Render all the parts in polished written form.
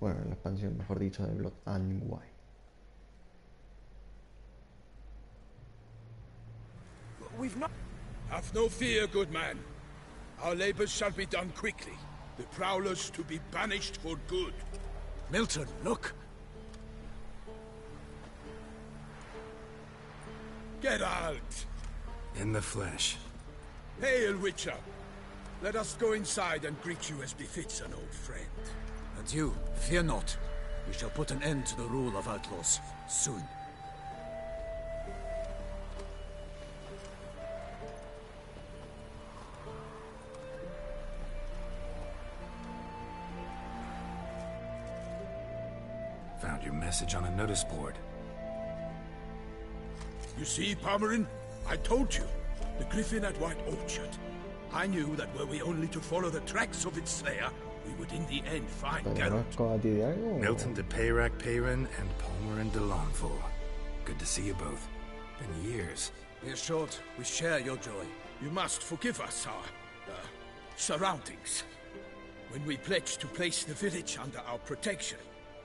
Bueno, la expansión, mejor dicho, de Blood and Wine. We've not... Have no fear, good man. Our labors shall be done quickly. The prowlers to be banished for good. Milton, look! Geralt! In the flesh. Hail, Witcher! Let us go inside and greet you as befits an old friend. And you, fear not. We shall put an end to the rule of outlaws, soon. Found your message on a notice board. You see, Palmerin? I told you. The griffin at White Orchard. I knew that were we only to follow the tracks of its slayer, we would in the end find Geralt. Milton de Peyrac Peyrin and Palmerin de Lawnfall. Good to see you both. Been years. Be short, we share your joy. You must forgive us our surroundings. When we pledged to place the village under our protection,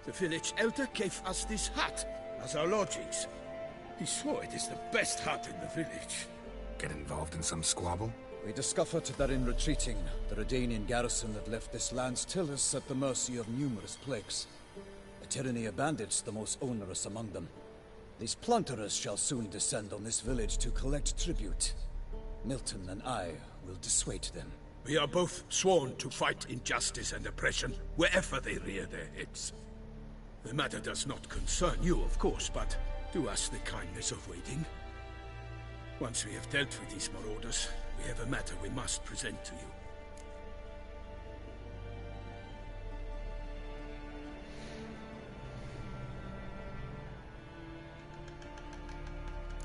the village elder gave us this hut as our lodgings. He swore it is the best hut in the village. Get involved in some squabble? We discovered that in retreating, the Redanian garrison had left this land's tillers at the mercy of numerous plagues. A tyranny of bandits the most onerous among them. These plunderers shall soon descend on this village to collect tribute. Milton and I will dissuade them. We are both sworn to fight injustice and oppression wherever they rear their heads. The matter does not concern you, of course, but do us the kindness of waiting. Once we have dealt with these marauders, we have a matter we must present to you.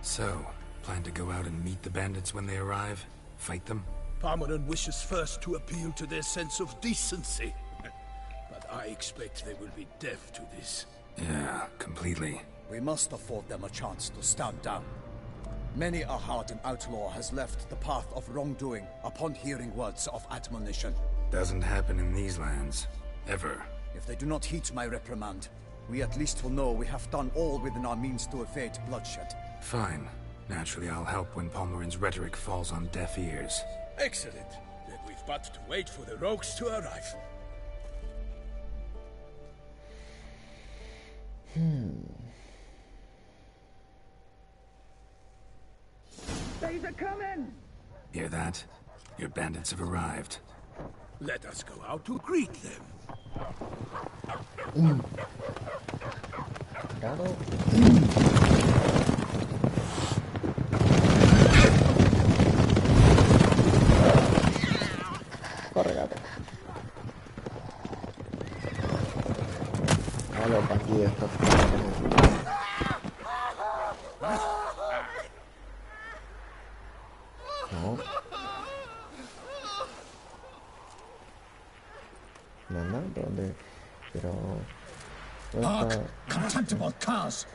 So, plan to go out and meet the bandits when they arrive? Fight them? Palmerin wishes first to appeal to their sense of decency. But I expect they will be deaf to this. Yeah, completely. We must afford them a chance to stand down. Many a hardened outlaw has left the path of wrongdoing upon hearing words of admonition. Doesn't happen in these lands. Ever. If they do not heed my reprimand, we at least will know we have done all within our means to evade bloodshed. Fine. Naturally, I'll help when Palmerin's rhetoric falls on deaf ears. Excellent. Then we've but to wait for the rogues to arrive. They're coming! Hear that? Your bandits have arrived. Let us go out to greet them. Corre, gato. Vale, para aquí esto. No. Nada, ¿dónde? Pero... Hark! Contemptible curs!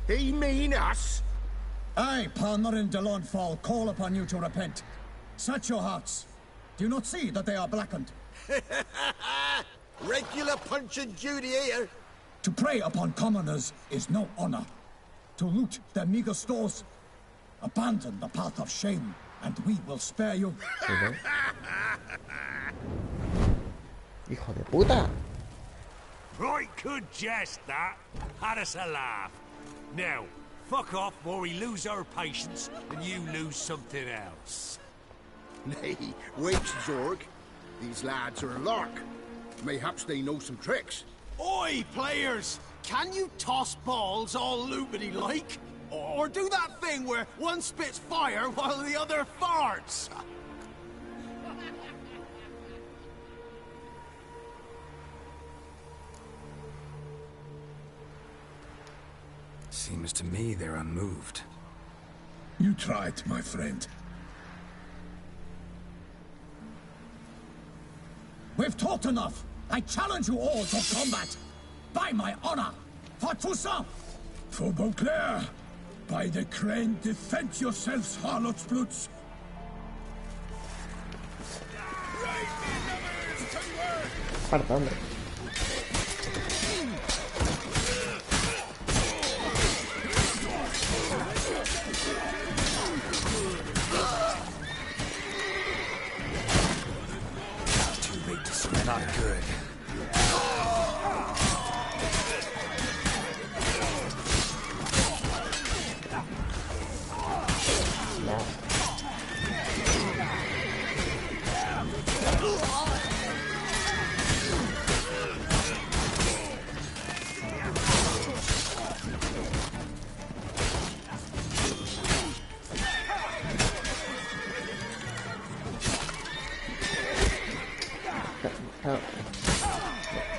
They mean us? I, Palmerin de Lawnfall, call upon you to repent. Search your hearts. Do you not see that they are blackened? Regular punch and Judy here. To prey upon commoners is no honor. To loot their meager stores, abandon the path of shame, and we will spare you. Hijo de puta. Right good jest, that. Had us a laugh. Now, fuck off or we lose our patience and you lose something else. Nay, wait, Zorg. These lads are a lark. Mayhaps they know some tricks. Oi, players! Can you toss balls all loopity-like? Or do that thing where one spits fire while the other farts? Seems to me they're unmoved. You tried, my friend. We've talked enough. I challenge you all to combat. By my honor. For Toussaint. For Beauclair. By the crane, defend yourselves, harlots' bloods. Aparta, hombre. Too late to swim. Not good.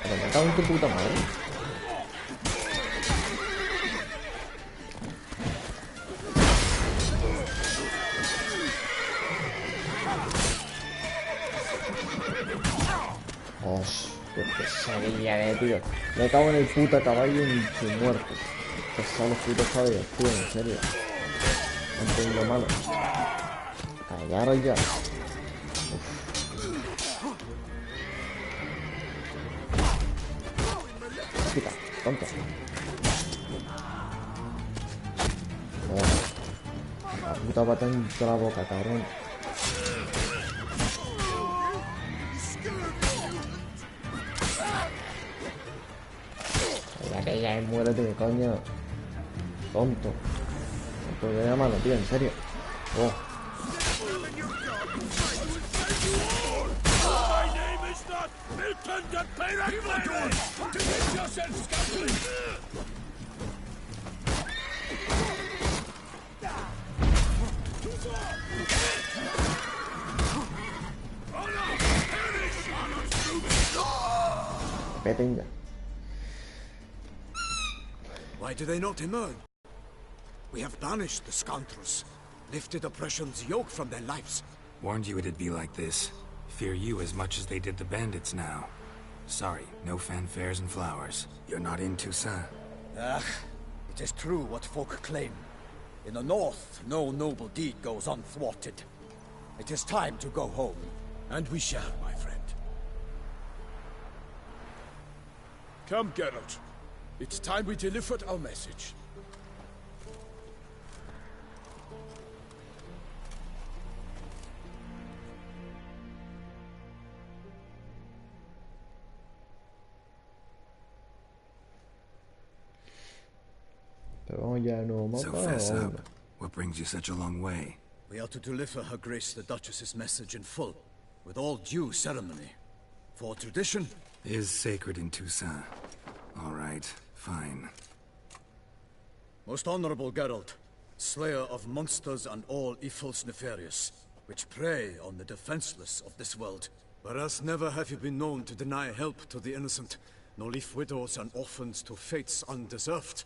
Pero me cago en tu puta madre. Qué pesadilla de tío. Me cago en el puta caballo y en su muerte. Que son los putos caballos, tío, en serio. Antes lo malo. Callaros ya. Quita, tonto. La puta pata entre la boca, cabrón. Ya, muérete, coño. Tonto. Tonto de la mano, tío, en serio. Oh. Vete ya. Why do they not emerge? We have banished the scoundrels, lifted oppression's yoke from their lives. Warned you it'd be like this. Fear you as much as they did the bandits now. Sorry, no fanfares and flowers. You're not in Toussaint. Ah, it is true what folk claim. In the north, no noble deed goes unthwarted. It is time to go home. And we shall, my friend. Come, Geralt. It's time we delivered our message. So fess up. What brings you such a long way? We are to deliver Her Grace the Duchess's message in full, with all due ceremony. For tradition is sacred in Toussaint. All right, fine. Most honorable Geralt, slayer of monsters and all evils nefarious, which prey on the defenseless of this world. Whereas never have you been known to deny help to the innocent, nor leave widows and orphans to fates undeserved.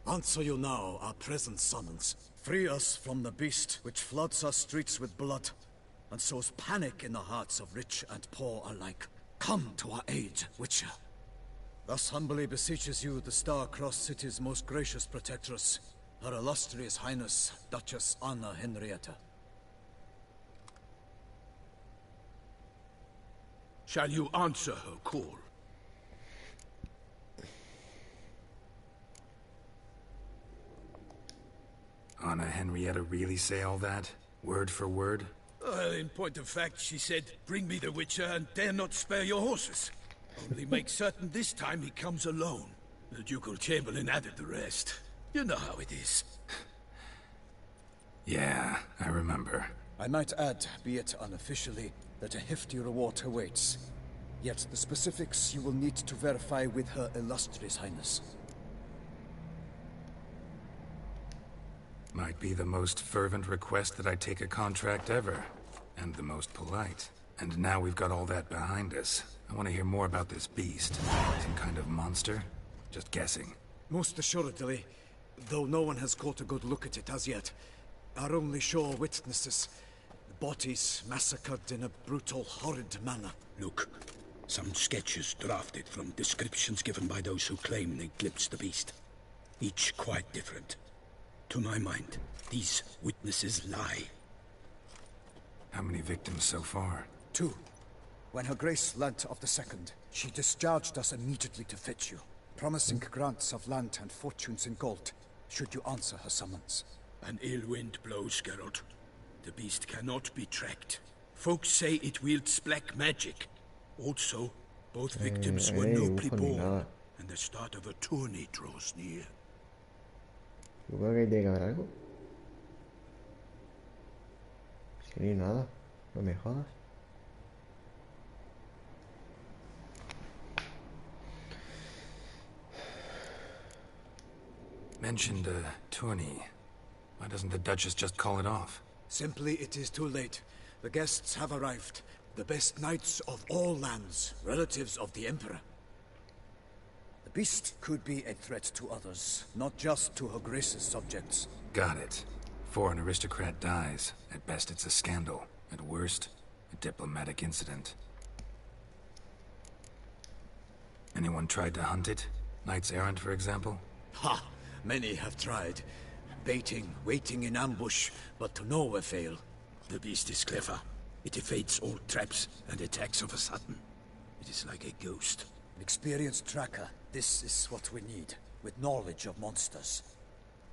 Answer you now our present summons. Free us from the beast which floods our streets with blood, and sows panic in the hearts of rich and poor alike. Come to our aid, Witcher. Thus humbly beseeches you the Star-Crossed City's most gracious protectress, Her Illustrious Highness, Duchess Anna Henrietta. Shall you answer her call? Anna Henrietta really say all that? Word for word? Well, in point of fact, she said, bring me the Witcher and dare not spare your horses. Only make certain this time he comes alone. The Ducal Chamberlain added the rest. You know how it is. Yeah, I remember. I might add, be it unofficially, that a hefty reward awaits. Yet the specifics you will need to verify with Her Illustrious Highness. Might be the most fervent request that I take a contract ever. And the most polite. And now we've got all that behind us. I want to hear more about this beast. Some kind of monster? Just guessing. Most assuredly, though no one has caught a good look at it as yet. Our only sure witnesses. Bodies massacred in a brutal, horrid manner. Look, some sketches drafted from descriptions given by those who claim they glimpsed the beast. Each quite different. To my mind, these witnesses lie. How many victims so far? 2. When Her Grace learnt of the second, she discharged us immediately to fetch you, promising grants of land and fortunes in gold, should you answer her summons. An ill wind blows, Geralt. The beast cannot be tracked. Folks say it wields black magic. Also, both victims were nobly born, and the start of a tourney draws near. Yo creo que tiene que haber algo. Si no hay nada, no me jodas. Mentioned a tourney. Why doesn't the Duchess just call it off? Simply, it is too late. The guests have arrived. The best knights of all lands, relatives of the Emperor. The beast could be a threat to others, not just to Her Grace's subjects. Got it. Before an aristocrat dies, at best it's a scandal. At worst, a diplomatic incident. Anyone tried to hunt it? Knights errant, for example? Ha! Many have tried. Baiting, waiting in ambush, but to no avail. The beast is clever. It evades all traps and attacks of a sudden. It is like a ghost. An experienced tracker. This is what we need, with knowledge of monsters.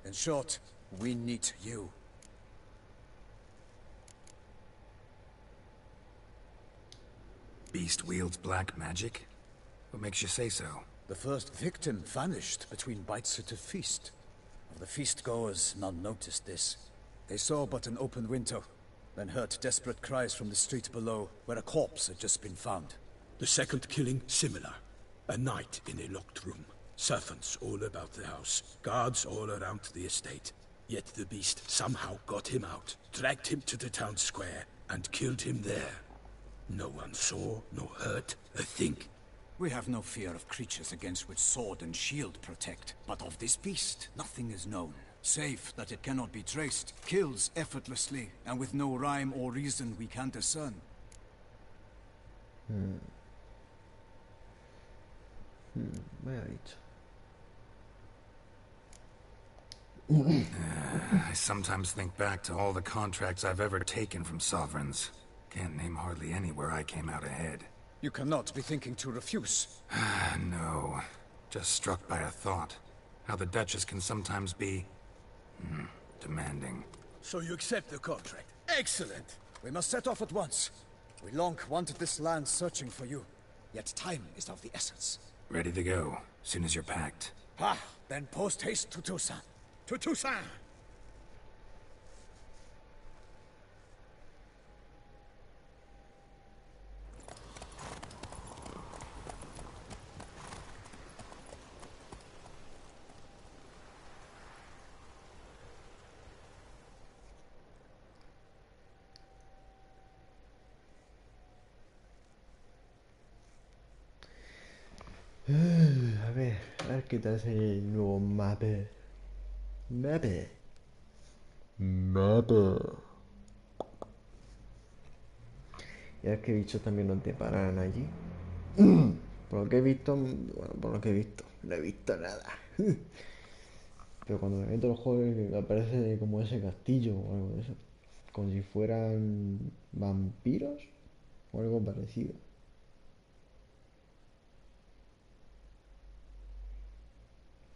In short, we need you. Beast wields black magic? What makes you say so? The first victim vanished between bites at a feast. Of the feast-goers, none noticed this. They saw but an open window, then heard desperate cries from the street below, where a corpse had just been found. The second killing, similar. A knight in a locked room. Servants all about the house. Guards all around the estate. Yet the beast somehow got him out, dragged him to the town square, and killed him there. No one saw, nor heard a thing. We have no fear of creatures against which sword and shield protect. But of this beast, nothing is known. Save that it cannot be traced, kills effortlessly, and with no rhyme or reason we can discern. Right. I sometimes think back to all the contracts I've ever taken from sovereigns. Can't name hardly any where I came out ahead. You cannot be thinking to refuse. No. Just struck by a thought. How the Duchess can sometimes be... demanding. So you accept the contract. Excellent! We must set off at once. We long wanted this land searching for you. Yet time is of the essence. Ready to go, soon as you're packed. Ah, then post haste to Toussaint. To Toussaint! A ver qué tal es el nuevo mapa. Y a ver qué bichos también nos deparan allí. Por lo que he visto, bueno, por lo que he visto, no he visto nada. Pero cuando me meto en el juego aparece como ese castillo o algo de eso. Como si fueran vampiros o algo parecido.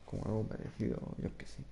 Como algo parecido, yo que sé.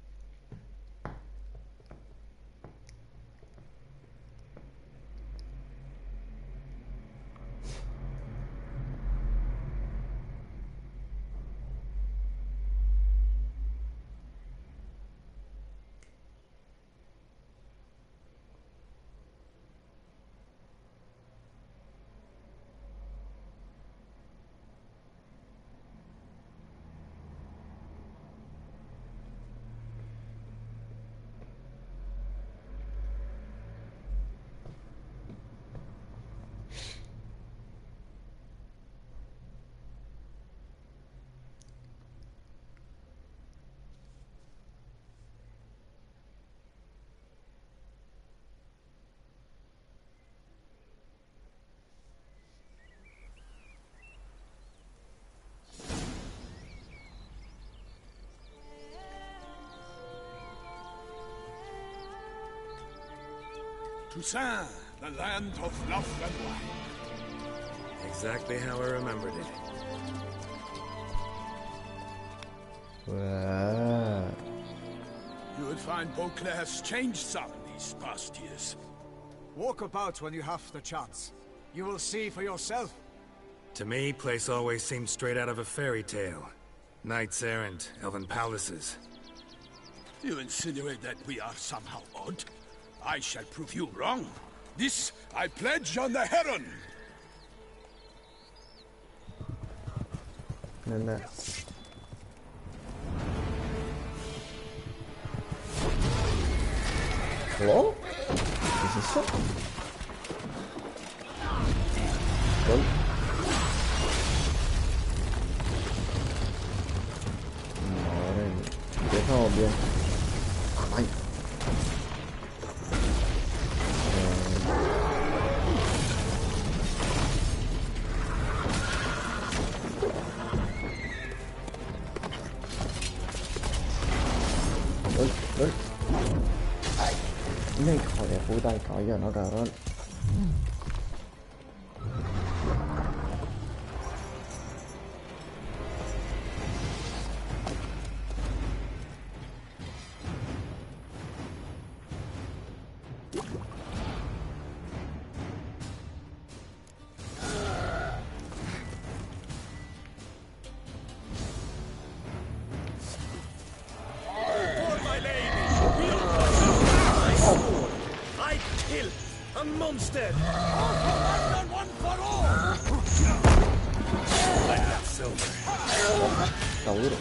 Toussaint, the land of love and wine. A Exactly how I remembered it. Wow. You will find Beauclair has changed some these past years. Walk about when you have the chance. You will see for yourself. To me, place always seemed straight out of a fairy tale. Knights errant, elven palaces. You insinuate that we are somehow odd? I shall prove you wrong. This I pledge on the Heron. Nada. ¿Hello? ¿Qué es eso? ¿Gol? Madre mía. Empezamos bien. ¡Ay! ¡Ay! ¡Ay! ¡Hijo de puta! El caballo, ¿no, cabrón? Está duro.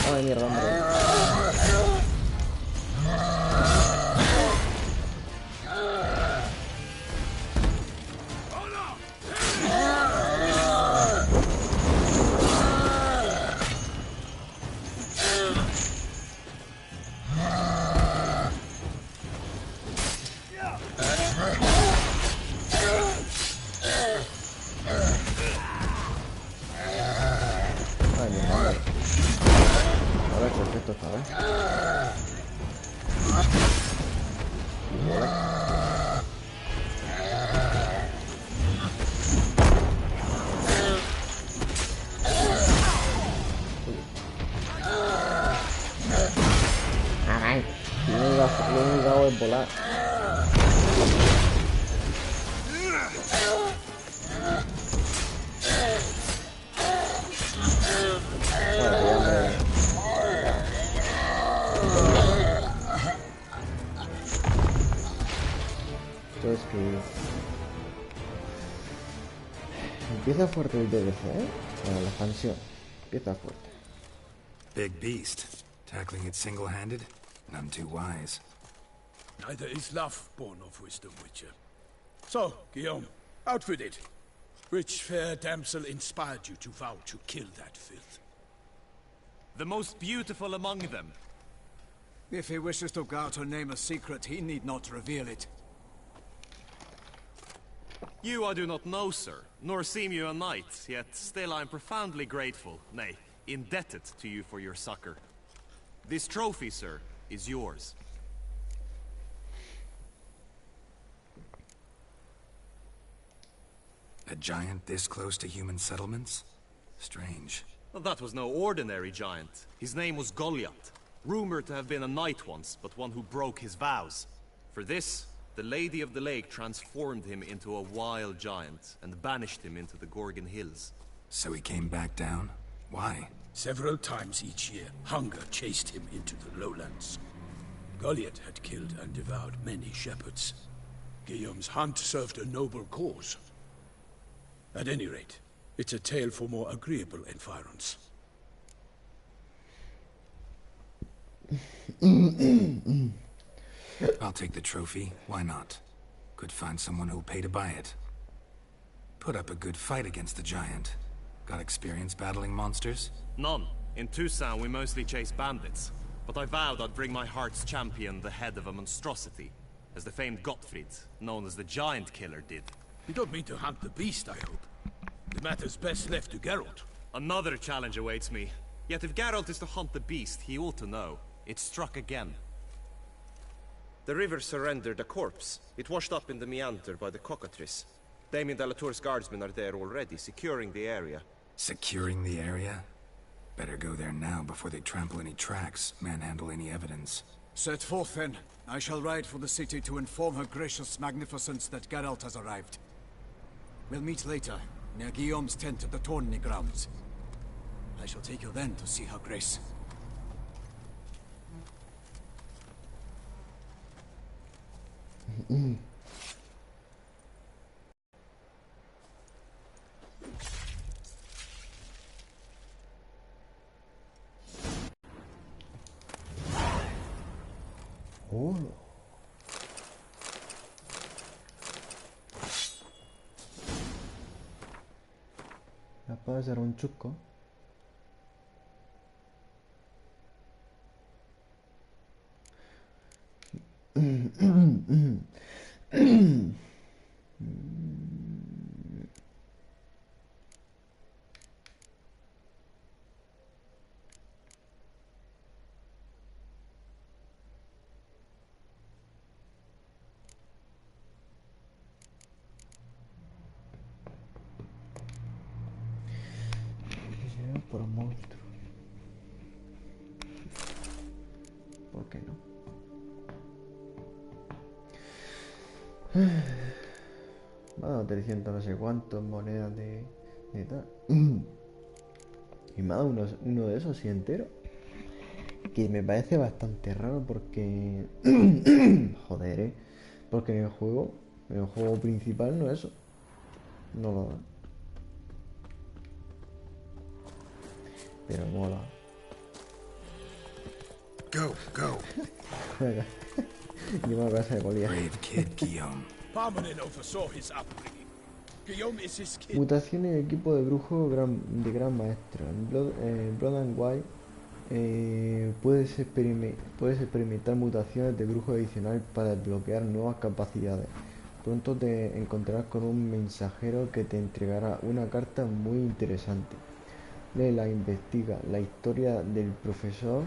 Ay, mierda, hombre. Ay, mi madre. A ver, perfecto esta vez. Ay, lo único que hago es volar. Entonces que empieza fuerte el DLC, Bueno, la expansión empieza fuerte. Big beast. Tackling it single-handed? None too wise. Neither is love born of wisdom, Witcher. So, Guillaume, outfitted. Which fair damsel inspired you to vow to kill that filth? The most beautiful among them. If he wishes to guard her name a secret, he need not reveal it. You I do not know, sir, nor seem you a knight, yet still I am profoundly grateful, nay, indebted to you for your succor. This trophy, sir, is yours. A giant this close to human settlements? Strange. Well, that was no ordinary giant. His name was Goliath, rumored to have been a knight once, but one who broke his vows. For this, the Lady of the Lake transformed him into a wild giant and banished him into the Gorgon Hills. So he came back down? Why? Several times each year, hunger chased him into the lowlands. Goliath had killed and devoured many shepherds. Guillaume's hunt served a noble cause. At any rate, It's a tale for more agreeable environs. I'll take the trophy. Why not? Could find someone who'll pay to buy it. Put up a good fight against the giant. Got experience battling monsters? None. In Tucson, we mostly chase bandits. But I vowed I'd bring my heart's champion the head of a monstrosity, as the famed Gottfried, known as the Giant Killer, did. You don't mean to hunt the beast, I hope. The matter's best left to Geralt. Another challenge awaits me. Yet if Geralt is to hunt the beast, he ought to know. It struck again. The river surrendered a corpse. It washed up in the meander by the cockatrice. Damien de la Tour's guardsmen are there already, securing the area. Securing the area? Better go there now before they trample any tracks, manhandle any evidence. Set forth then. I shall ride for the city to inform her gracious magnificence that Geralt has arrived. We'll meet later, near Guillaume's tent at the tourney grounds. I shall take you then to see her grace. Oh. La espada será un chusco. Por un monstruo. ¿Por qué no? Me ha dado 300 no sé cuántos monedas de tal. Y me ha dado uno de esos sí entero. Que me parece bastante raro porque... Joder, porque en el juego principal no es eso. No lo da. Pero mola. Go, go. Yo me casa de Goliath. Brave kid, Guillaume. Parmanin oversaw his upbringing. Guillaume is his kid. Mutación en equipo de brujo de gran maestro. En Blood and White puedes experimentar mutaciones de brujo adicional para desbloquear nuevas capacidades. Pronto te encontrarás con un mensajero que te entregará una carta muy interesante. Léela, investiga la historia del profesor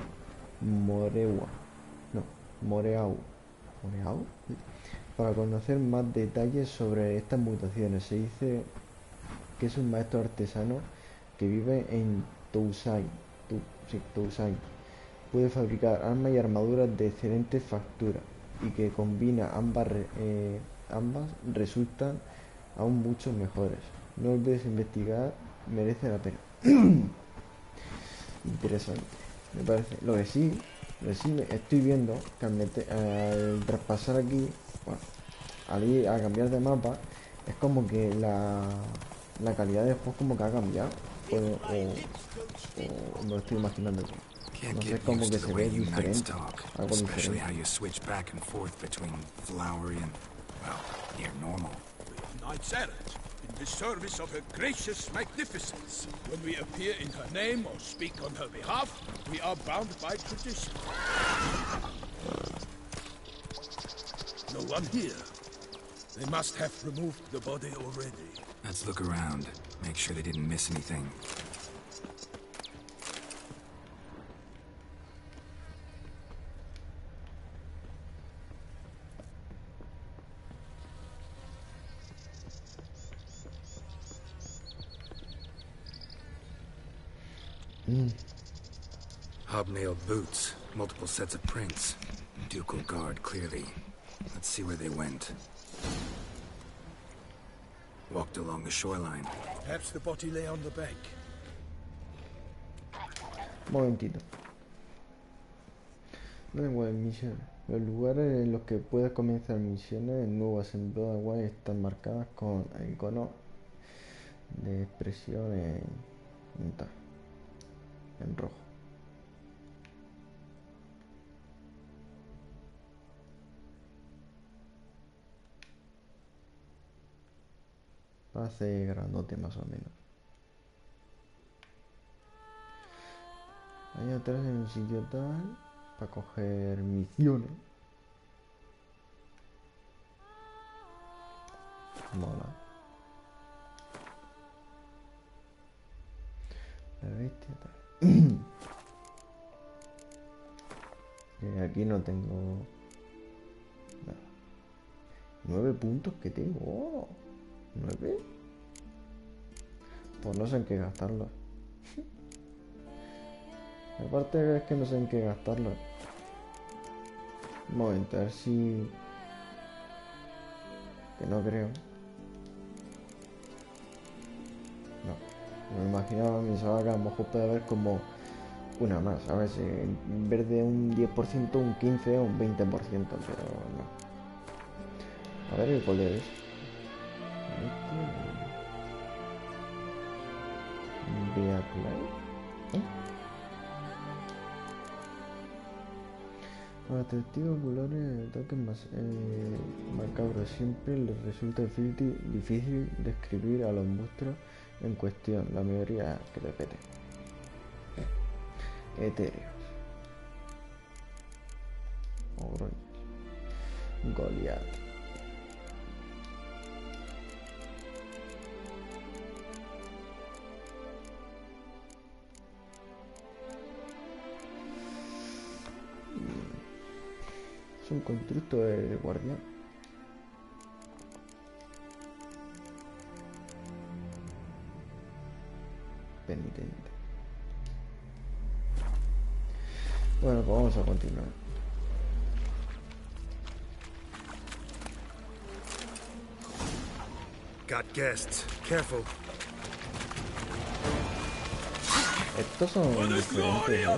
Moreau para conocer más detalles sobre estas mutaciones. Se dice que es un maestro artesano que vive en Toussaint. Puede fabricar armas y armaduras de excelente factura y que combina ambas resultan aún mucho mejores. No olvides investigar, merece la pena. Interesante, me parece. Lo que sí estoy viendo que al traspasar aquí, bueno, al ir a cambiar de mapa, es como que la calidad del juego como que ha cambiado. O me lo estoy imaginando. No sé, como que se ve diferente, algo diferente. Knights errant, in the service of her gracious magnificence. When we appear in her name or speak on her behalf, we are bound by tradition. No one here. They must have removed the body already. Let's look around. Make sure they didn't miss anything. Hobnailed boots, multiple sets of prints. Ducal guard, clearly. Let's see where they went. Walked along the shoreline. Perhaps the body lay on the bank. Momentito. Nuevas misiones. Los lugares en los que puedes comenzar misiones nuevas en Blood and Wine están marcadas con iconos de expresión en rojo. Hace grandote más o menos. Ahí atrás en el sitio tal para coger misiones. Mola. La bestia tal. Aquí no tengo nada. 9 puntos que tengo. Oh, 9. Pues no sé en qué gastarlo. Aparte es que no sé en qué gastarlo. Un momento, a ver si... Que no creo. No. Me imaginaba, pensaba que a lo mejor puede haber como una más. A ver si en vez de un 10%, un 15 o un 20%, pero no. A ver el cuál es. A los testigos oculares el toque más macabro siempre les resulta difícil describir a los monstruos en cuestión, la mayoría que repete. Etéreos. Ogro. Goliath. Es un constructo de guardián. Penitente. Bueno, pues vamos a continuar. Got guests. Careful. Estos son diferentes, ¿no?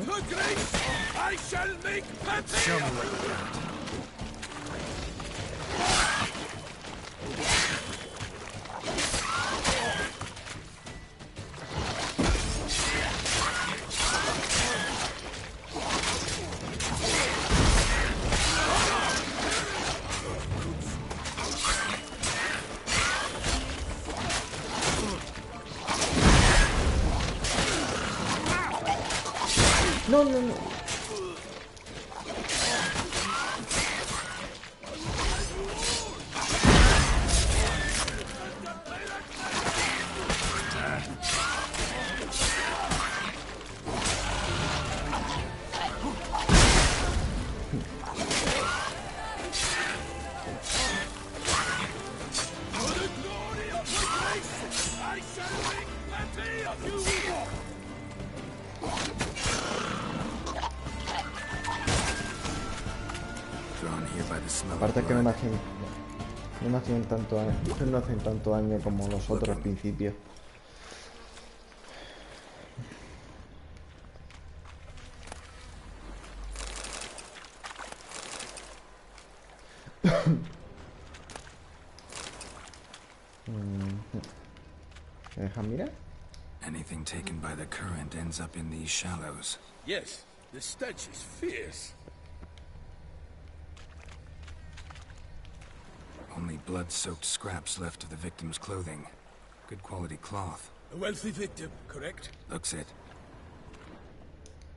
No, no, no. Aparte que no me hacen tanto daño como los otros al principio. ¿Me dejan mirar? Anything taken by the current ends up in these shallows. Yes, the stench is fierce. Only blood-soaked scraps left of the victim's clothing. Good quality cloth. A wealthy victim, correct? Looks it.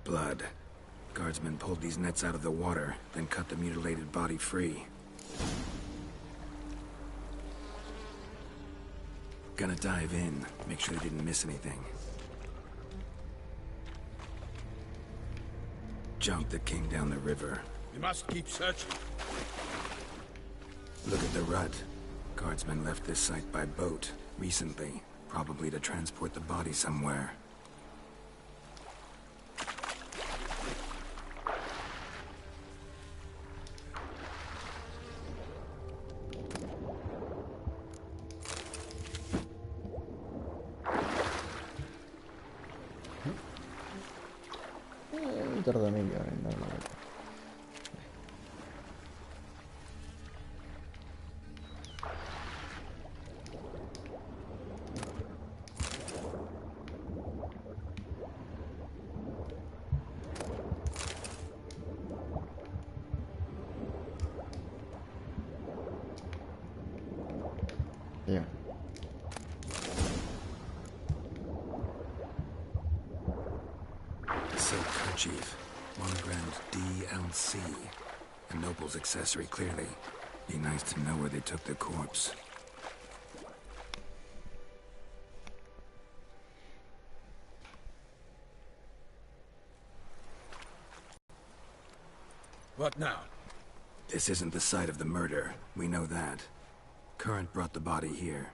Blood. Guardsmen pulled these nets out of the water, then cut the mutilated body free. Gonna dive in, make sure they didn't miss anything. Junk that came down the river. We must keep searching. Look at the rut. Guardsmen left this site by boat recently, probably to transport the body somewhere. Tarda media hora en dar la vuelta. handkerchief. Monogrammed DLC. A noble's accessory, clearly. Be nice to know where they took the corpse. What now? This isn't the site of the murder. We know that. Current brought the body here.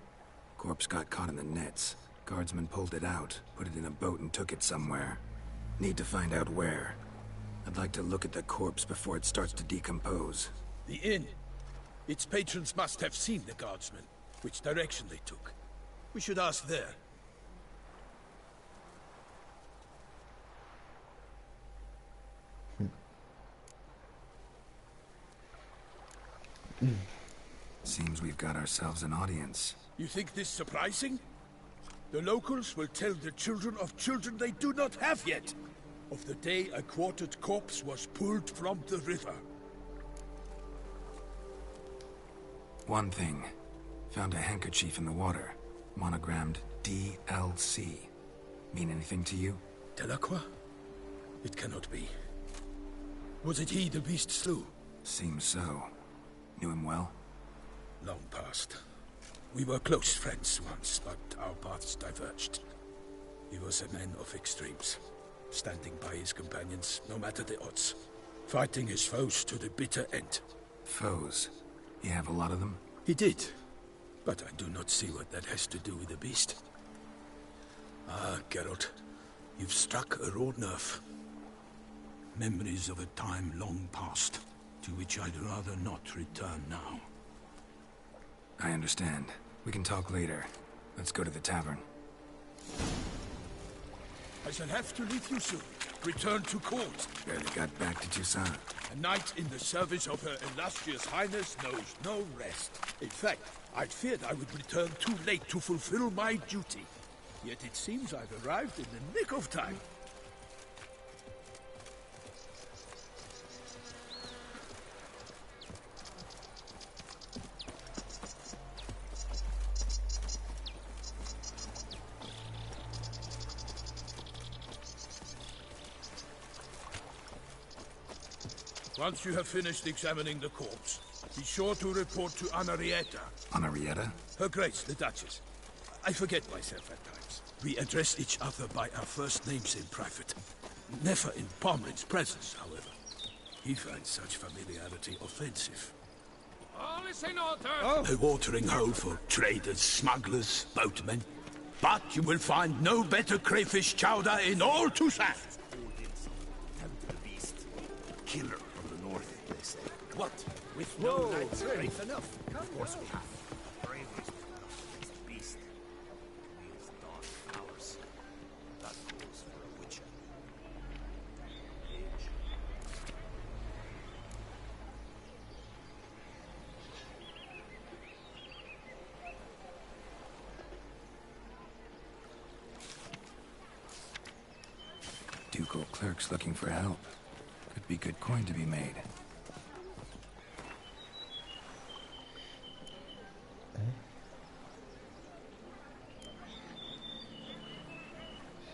Corpse got caught in the nets. Guardsmen pulled it out, put it in a boat and took it somewhere. Need to find out where. I'd like to look at the corpse before it starts to decompose. The inn. Its patrons must have seen the guardsmen, which direction they took. We should ask there. Seems we've got ourselves an audience. You think this surprising? The locals will tell the children of children they do not have yet, of the day a quartered corpse was pulled from the river. One thing. Found a handkerchief in the water. Monogrammed DLC. Mean anything to you? Delacroix? It cannot be. Was it he the beast slew? Seems so. Knew him well? Long past. We were close friends once, but our paths diverged. He was a man of extremes, standing by his companions, no matter the odds. Fighting his foes to the bitter end. Foes? You have a lot of them? He did, but I do not see what that has to do with the beast. Ah, Geralt, you've struck a raw nerve. Memories of a time long past, to which I'd rather not return now. I understand. We can talk later. Let's go to the tavern. I shall have to leave you soon. Return to court. Barely got back to Toussaint. A knight in the service of Her Illustrious Highness knows no rest. In fact, I feared I would return too late to fulfill my duty. Yet it seems I've arrived in the nick of time. Once you have finished examining the corpse, be sure to report to Anarietta. Anarietta? Her Grace, the Duchess. I forget myself at times. We address each other by our first names in private. Never in Pomlin's presence, however. He finds such familiarity offensive. All is in order! A watering hole for traders, smugglers, boatmen. But you will find no better crayfish chowder in all Toussaint. Killer from the north, they say. What? With no knights brave enough? Of course we have. Bravery is enough against the beast. These dark powers. That calls for a wicher. Ducal clerks looking for help. Could be good coin to be made.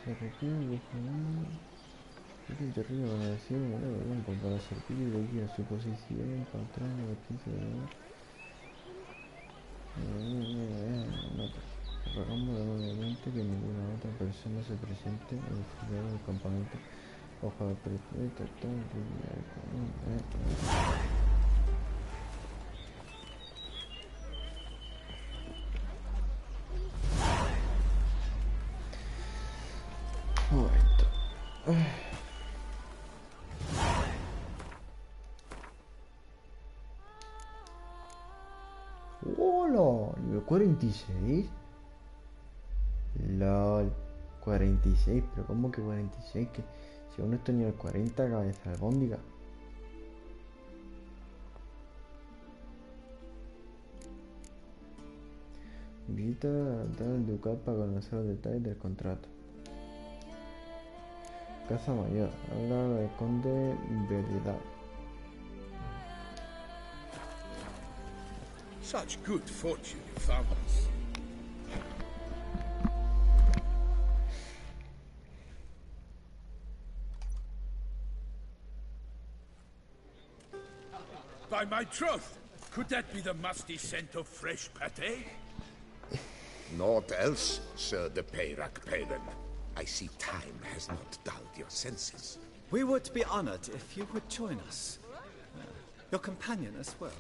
Se requiere el terrible van a decir una vergüenza para servir de guía a su posición, patrón de 15 de rogamos nuevamente que ninguna otra persona se presente en el fugado del campamento. Ojalá perfecto, un momento. ¡Hola! Nivel 46. LOL. 46, pero ¿cómo que 46? Que si aún estoy en el 40, cabeza albóndiga. Visita al ducado para conocer los detalles del contrato. Casa Mayor, habla del conde Veridad. Such good fortune you found us. By my troth! Could that be the musty scent of fresh pate? Naught else, Sir de Peyrac Peyran. I see time has not dulled your senses. We would be honored if you would join us. Your companion as well.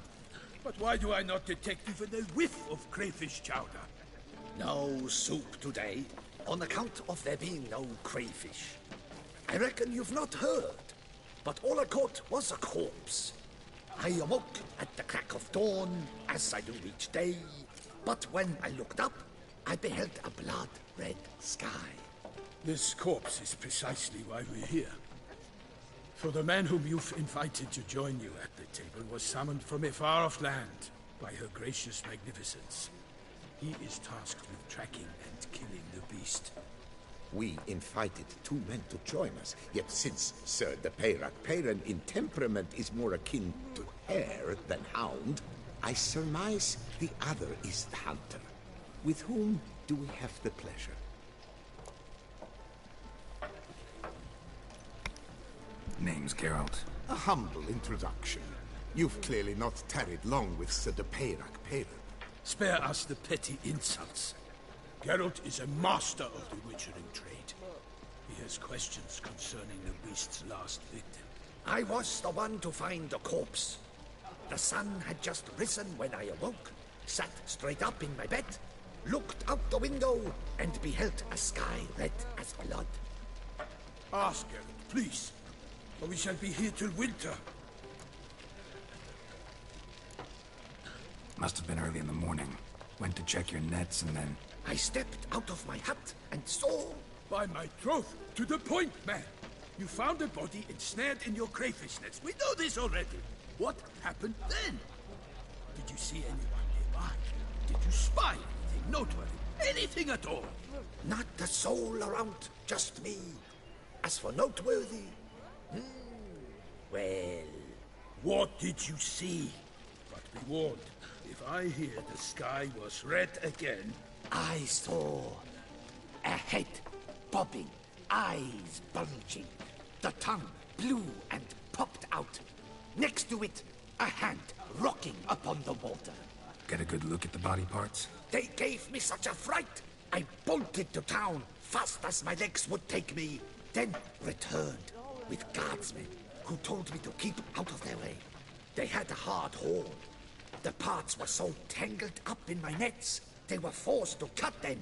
But why do I not detect even a whiff of crayfish chowder? No soup today, on account of there being no crayfish. I reckon you've not heard, but all I caught was a corpse. I awoke at the crack of dawn, as I do each day, but when I looked up, I beheld a blood-red sky. This corpse is precisely why we're here. For the man whom you've invited to join you at the table was summoned from a far-off land by her gracious magnificence. He is tasked with tracking and killing the beast. We invited 2 men to join us, yet since Sir de Peyrac Peyran in temperament is more akin to hare than hound, I surmise the other is the hunter. With whom do we have the pleasure? Name's Geralt. A humble introduction. You've clearly not tarried long with Sir de Peyrac Peyran. Spare us the petty insults. Geralt is a master of the witchering trade. He has questions concerning the beast's last victim. I was the one to find the corpse. The sun had just risen when I awoke, sat straight up in my bed, looked out the window, and beheld a sky red as blood. Ask Geralt, please, or we shall be here till winter. Must have been early in the morning. Went to check your nets and then... I stepped out of my hut and saw... By my troth, to the point, man! You found a body ensnared in your crayfish nets. We know this already. What happened then? Did you see anyone nearby? Did you spy anything noteworthy? Anything at all? Not a soul around, just me. As for noteworthy... well... What did you see? But be warned, if I hear the sky was red again... I saw a head bobbing, eyes bulging, the tongue blue and popped out. Next to it, a hand rocking upon the water. Get a good look at the body parts? They gave me such a fright. I bolted to town fast as my legs would take me, then returned with guardsmen who told me to keep out of their way. They had a hard haul. The parts were so tangled up in my nets, they were forced to cut them.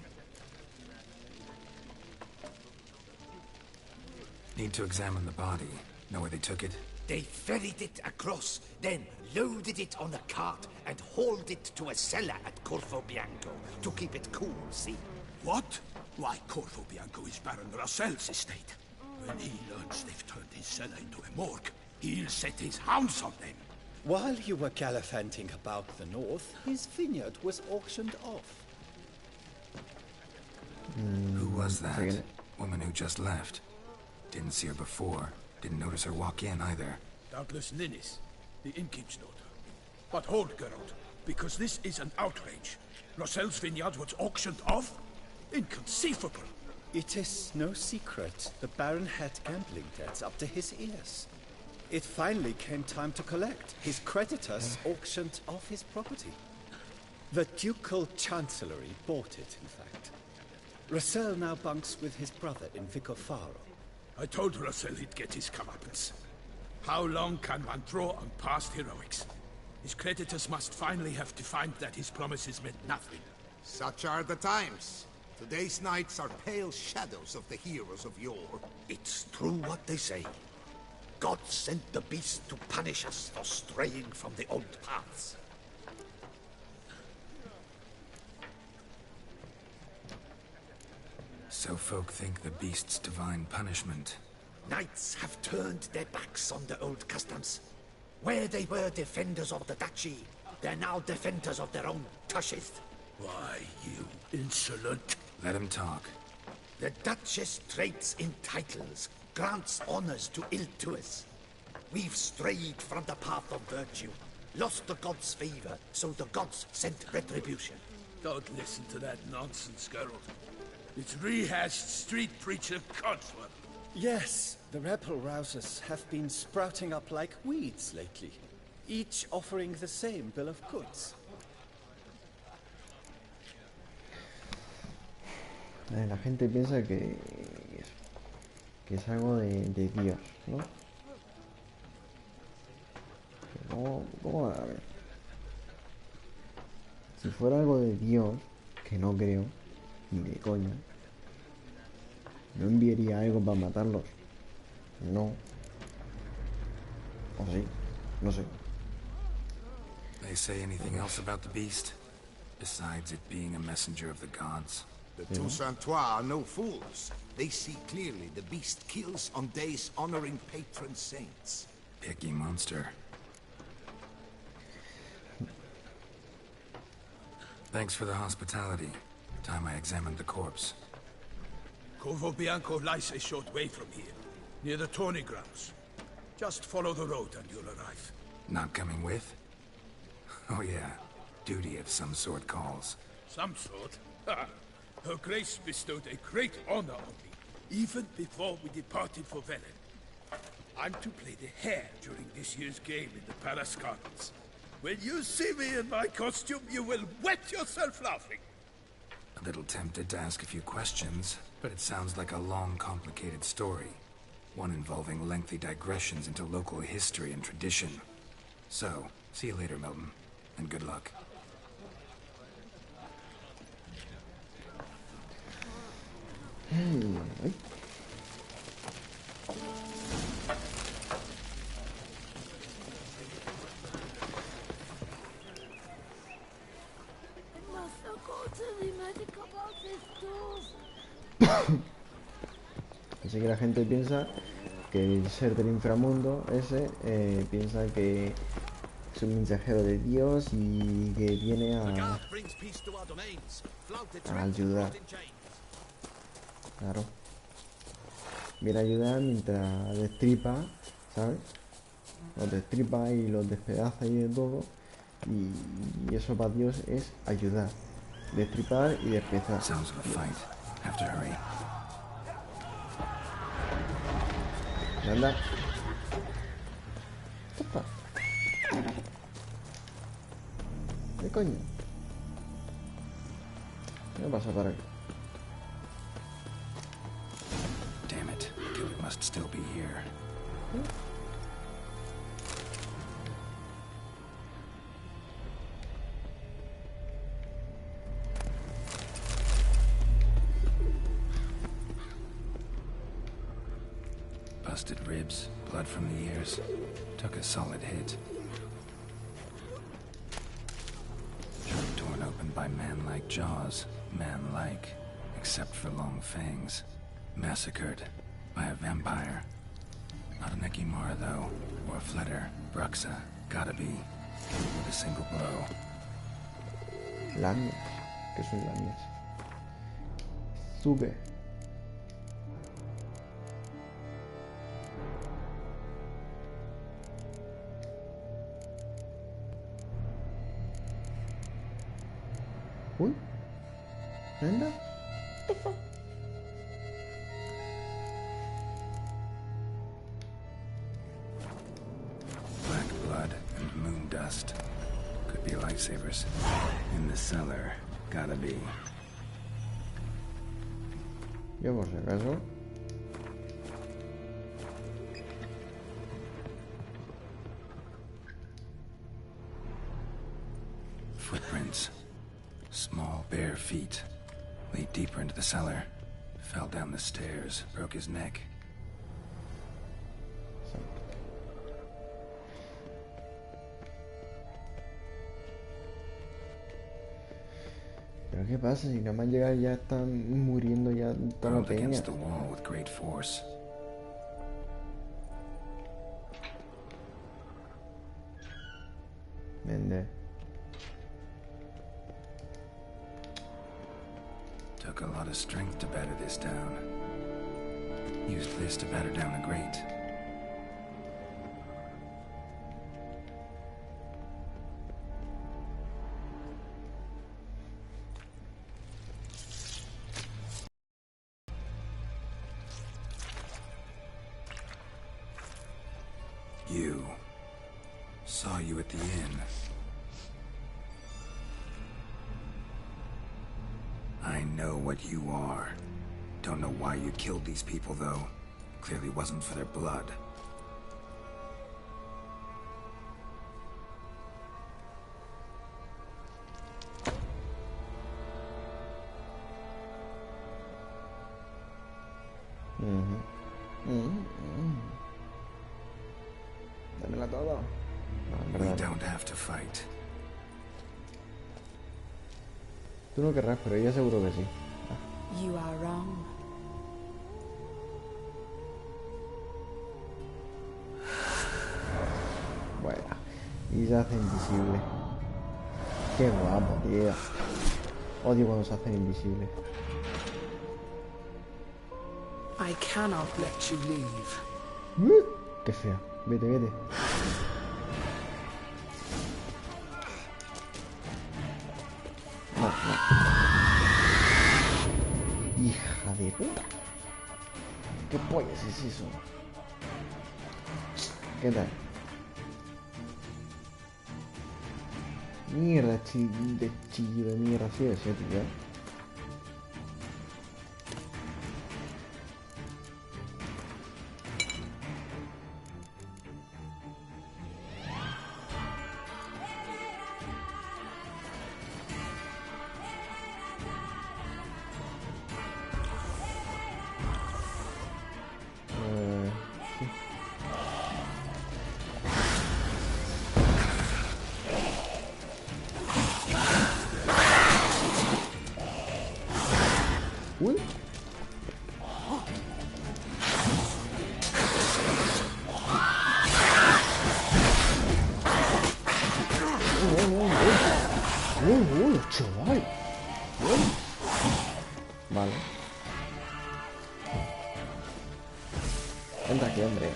Need to examine the body. Know where they took it? They ferried it across, then loaded it on a cart and hauled it to a cellar at Corvo Bianco to keep it cool, see? What? Why, Corvo Bianco is Baron Russell's estate. When he learns they've turned his cellar into a morgue, he'll set his hounds on them. While you were gallivanting about the north, his vineyard was auctioned off. Who was that? Woman who just left. Didn't see her before. Didn't notice her walk in either. Doubtless Ninnis, the innkeep's daughter. But hold, Geralt, because this is an outrage. Russell's vineyard was auctioned off? Inconceivable! It is no secret. The Baron had gambling debts up to his ears. It finally came time to collect. His creditors auctioned off his property. The Ducal Chancellery bought it, in fact. Russell now bunks with his brother in Vicofaro. I told Russell he'd get his comeuppance. How long can one draw on past heroics? His creditors must finally have to find that his promises meant nothing. Such are the times. Today's knights are pale shadows of the heroes of yore. It's true what they say. God sent the beast to punish us for straying from the old paths. So folk think the beast's divine punishment. Knights have turned their backs on the old customs. Where they were defenders of the duchy, they're now defenders of their own tushes. Why, you insolent... Let him talk. The Duchess trades in titles, grants honors to ill-doers. We've strayed from the path of virtue, lost the gods' favor, so the gods sent retribution. Don't listen to that nonsense, Geralt. It's rehashed street preacher Codsworth. Yes, the rebel rousers have been sprouting up like weeds lately. each offering the same bill of goods. La gente piensa que es algo de Dios, ¿no? ¿Cómo? A ver. Si fuera algo de Dios, que no creo, ni de coña, no enviaría algo para matarlos. No. O sí, no sé. They say anything else about the beast? Besides it being a messenger of the gods? The Toussaintois are no fools. They see clearly the beast kills on days honoring patron saints. Picky monster. Thanks for the hospitality. Time I examined the corpse. Corvo Bianco lies a short way from here, near the tourney grounds. Just follow the road and you'll arrive. Not coming with? Oh yeah, duty of some sort calls. Some sort? Ha! Her Grace bestowed a great honor on me, even before we departed for Velen. I'm to play the hare during this year's game in the Palace Gardens. When you see me in my costume, you will wet yourself laughing. A little tempted to ask a few questions, but it sounds like a long, complicated story. One involving lengthy digressions into local history and tradition. So, see you later, Milton, and good luck. Así que la gente piensa que el ser del inframundo ese piensa que es un mensajero de Dios y que viene a ayudar. Claro. Viene a ayudar mientras destripa, ¿sabes? Los destripa y los despedaza y de todo. Y eso para Dios es ayudar. Destripar y despezar. Sounds of a fight. Have to hurry. Anda. Opa. ¿Qué coño? ¿Qué pasa para aquí? Damn it. Killer must still be here. Busted ribs, blood from the ears. Took a solid hit. Throat torn open by man-like jaws. Man-like, except for long fangs. Massacred by a vampire. Not an Ekimara, though, or a Fletter. Bruxa, gotta be. Killed with a single blow. Lamias. ¿Qué son lamias? Sube. Uy. Anda. What the fuck? Black blood and moon dust. Could be lifesavers. In the cellar. Gotta be. Yo por si acaso. Footprints. Small, bare feet. Lead deeper into the cellar. Fell down the stairs. Broke his neck. ¿Pero qué pasa? Si nada más llegar ya están muriendo ya toda la Hurled peña. against the wall with great force. Vende. Took a lot of strength to batter this down. Used this to batter down the grate. Saw you at the inn. I know what you are. Don't know why you killed these people, though. Clearly wasn't for their blood. Dámela todo. No, en We verdad. don't have to fight. Tú no querrás, pero ella seguro que sí. You are wrong. Bueno. Y se hace invisible. Qué guapo, tío. Odio cuando se hacen invisibles. I cannot let you leave. Qué fea. Vete, vete. No, no. Hija de puta. ¿Qué pollas es eso? ¿Qué tal? Mierda, chillo de mierda, sí, ese, tío. Sí. Uy. Chaval. Vale. Entra aquí, hombre.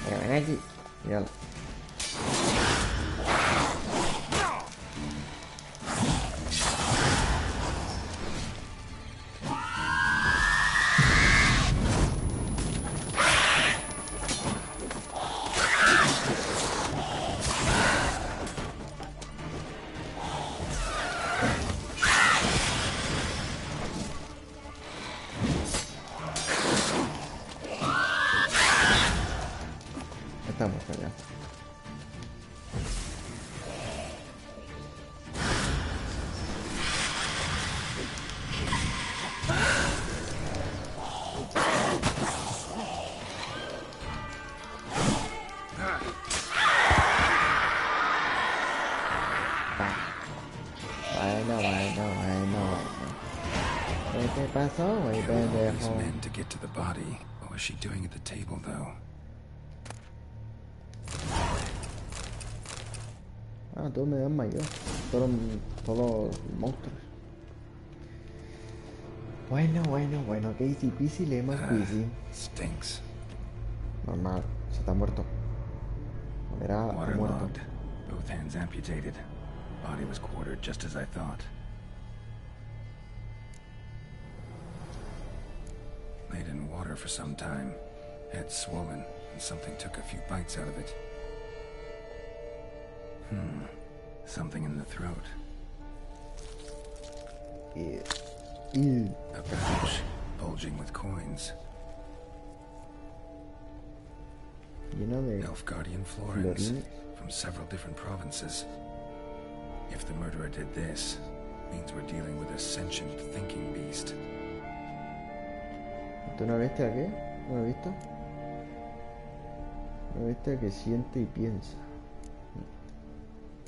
Venga, ven aquí. Mírala. Estamos allá. Bueno. ¿Qué te pasó, güey, These pendejo? men to get to the body. What was she doing at the table, though? Ah, todos me dan mayor. Todos monstruos. Bueno. Que easy peasy le hemos busy. Stinks. Normal, se está muerto. Verá, ha muerto. Waterlogged. Both hands amputated. Body was quartered just as I thought. Laid in water for some time. Head swollen, and something took a few bites out of it. Something in the throat. Ew. A pouch, bulging with coins. Lleno de Elfguardian florins florines. from several different provinces. If the murderer did this, means we're dealing with a sentient thinking beast. ¿Tú una bestia qué? ¿No has visto? Una bestia que siente y piensa.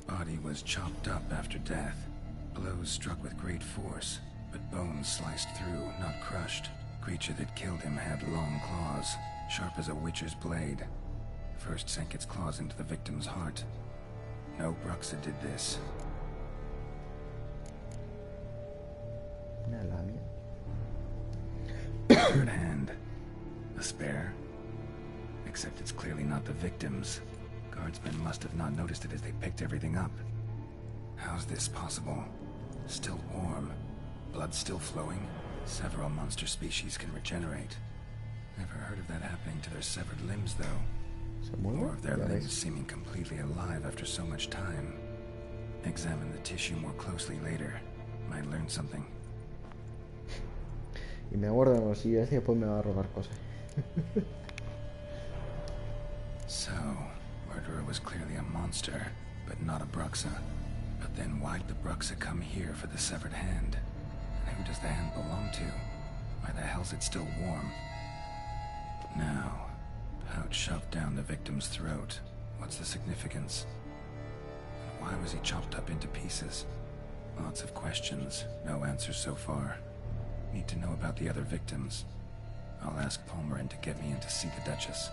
Body was chopped up after death. Blows struck with great force, but bones sliced through, not crushed. Creature that killed him had long claws, sharp as a witcher's blade. First sank its claws into the victim's heart. No Bruxa did this. Una labia. Third hand. A spare? Except it's clearly not the victims. Guardsmen must have not noticed it as they picked everything up. How's this possible? Still warm. Blood still flowing. Several monster species can regenerate. Never heard of that happening to their severed limbs, though. Or of their limbs seeming completely alive after so much time. Examine the tissue more closely later. Might learn something. Y me guardo en el bolsillo ese y después me va a robar cosas. So, murderer was clearly a monster, but not a Bruxa. But then why'd the Bruxa come here for the severed hand? And who does the hand belong to? Why the hell's it still warm? Now, pouch shoved down the victim's throat. What's the significance? And why was he chopped up into pieces? Lots of questions, no answers so far. Need to know about the other victims. I'll ask Palmerin to get me in to see the Duchess.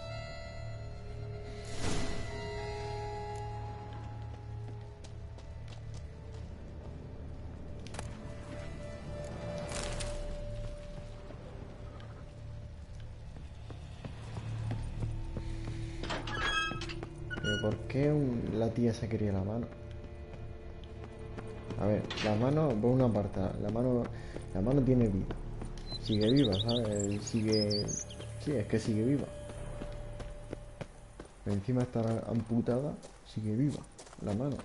¿Pero por qué la tía se quería la mano? A ver, la mano, por una parte, la mano tiene vida. Sigue viva, ¿sabes? Sigue... Sí, es que sigue viva. Pero encima está amputada, sigue viva, la mano.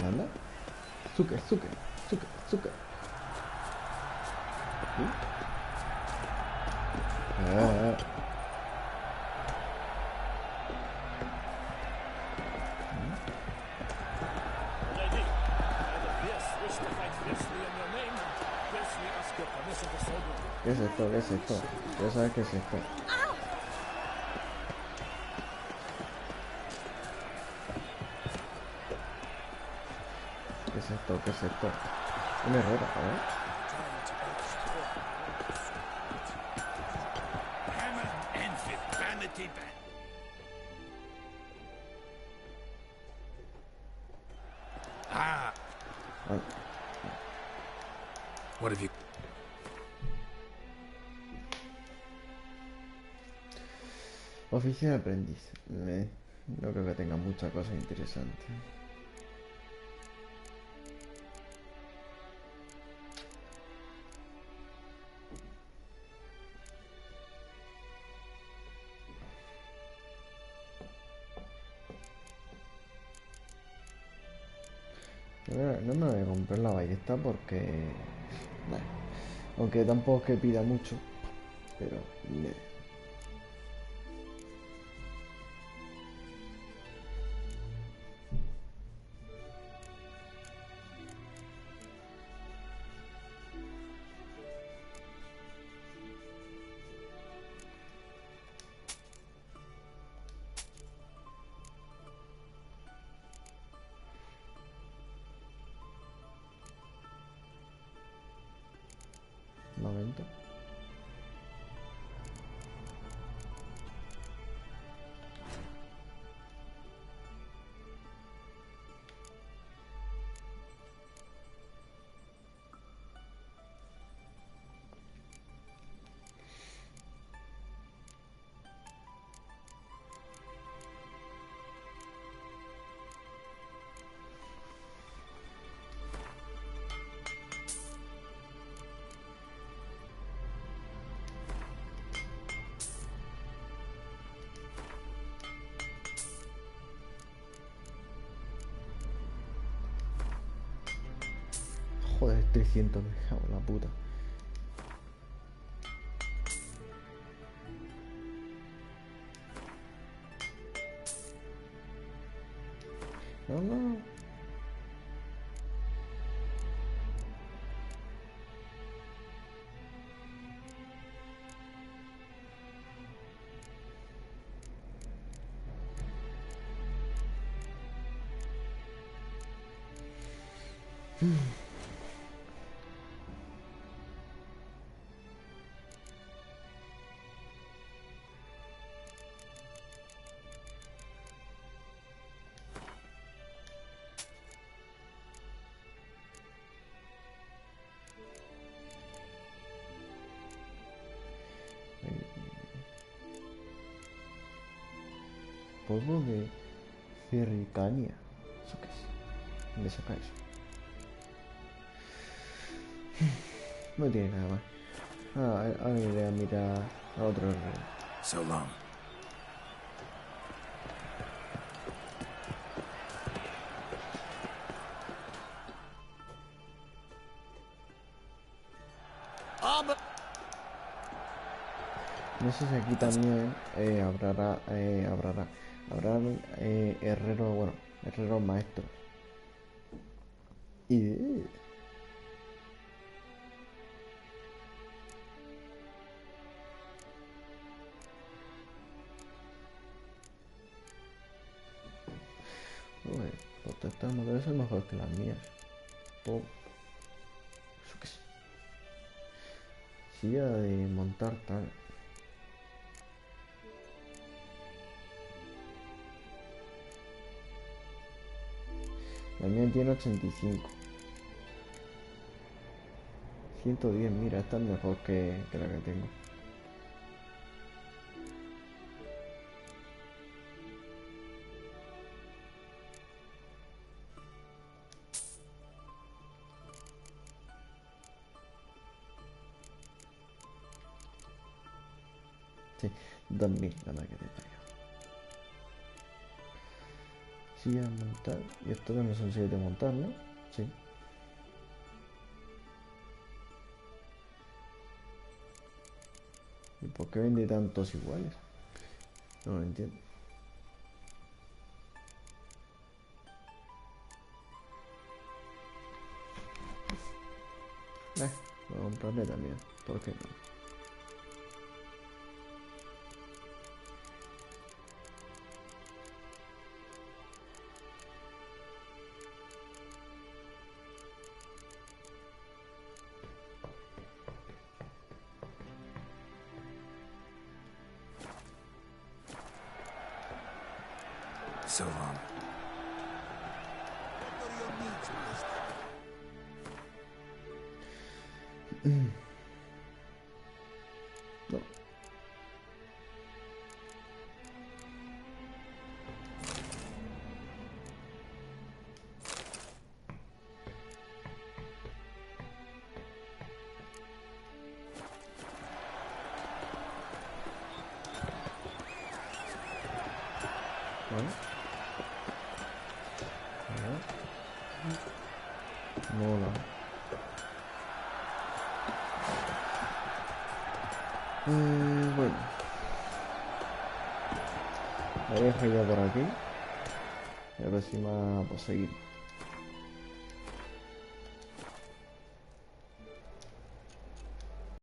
¿Anda? Zucker. ¿Qué es esto? Ya sabes qué es esto. ¿Qué es esto? Una herrera, a ver. What have you... Oficina de aprendiz. No creo que tenga mucha cosa interesante. No me voy a comprar la ballesta porque... Bueno, aunque tampoco es que pida mucho, pero... Un momento. Joder, 300, me cago en la puta. No. polvo de Cercania. ¿Eso qué es? ¿Dónde saca eso? No tiene nada más. Ahora iré a mirar a otro rey. So long. No sé si aquí también habrá herrero, bueno, herrero maestro. Y estas armaduras son mejor que las mías. Oh, eso que sí. Silla de montar tal. La mía tiene 85. 110, mira, esta es mejor que la que tengo. Sí, 2000 la más que te traigo. Silla de montar. Y esto también son sillas de montar, ¿no? Sí. ¿Y por qué vende tantos iguales? No lo entiendo. Voy a comprarle también. ¿Por qué no? So long. No. Vale. Mola. Bueno. La dejo ya por aquí. La próxima pues seguimos.